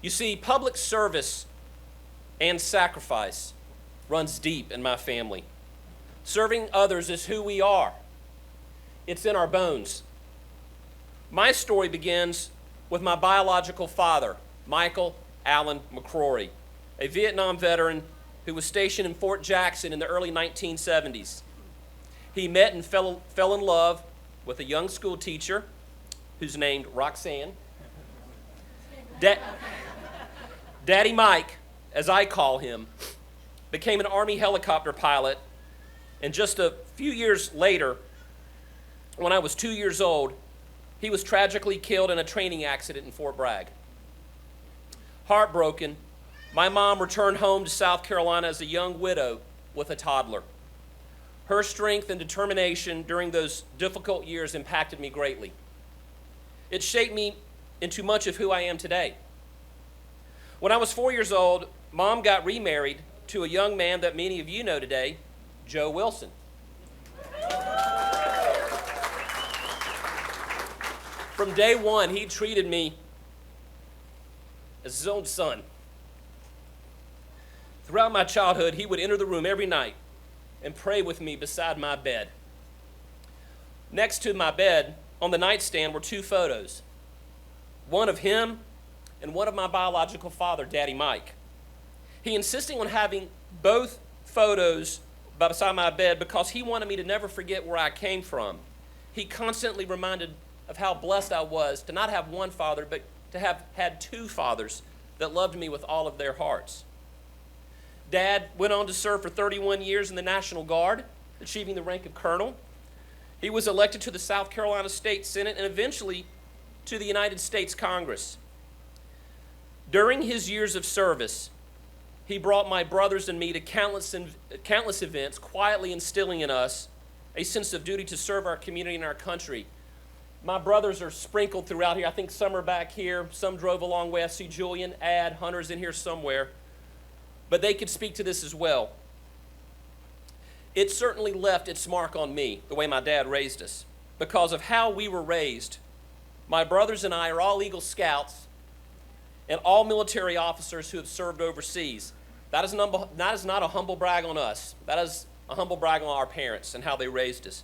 You see, public service and sacrifice runs deep in my family. Serving others is who we are. It's in our bones. My story begins with my biological father, Michael Allen McCrory, a Vietnam veteran who was stationed in Fort Jackson in the early 1970s. He met and fell in love with a young school teacher who's named Roxanne. Daddy Mike, as I call him, became an Army helicopter pilot, and just a few years later, when I was 2 years old, he was tragically killed in a training accident in Fort Bragg. Heartbroken, my mom returned home to South Carolina as a young widow with a toddler. Her strength and determination during those difficult years impacted me greatly. It shaped me into much of who I am today. When I was 4 years old, Mom got remarried to a young man that many of you know today, Joe Wilson. From day one, he treated me as his own son. Throughout my childhood, he would enter the room every night and pray with me beside my bed. Next to my bed, on the nightstand, were two photos, one of him and one of my biological father, Daddy Mike. He insisted on having both photos beside my bed because he wanted me to never forget where I came from. He constantly reminded of how blessed I was to not have one father, but to have had two fathers that loved me with all of their hearts. Dad went on to serve for 31 years in the National Guard, achieving the rank of colonel. He was elected to the South Carolina State Senate and eventually to the United States Congress. During his years of service, he brought my brothers and me to countless events, quietly instilling in us a sense of duty to serve our community and our country. My brothers are sprinkled throughout here. I think some are back here. Some drove a long way. I see Julian, Ad, Hunter's in here somewhere. But they could speak to this as well. It certainly left its mark on me, the way my dad raised us. Because of how we were raised, my brothers and I are all Eagle Scouts and all military officers who have served overseas. That is not a humble brag on us. That is a humble brag on our parents and how they raised us.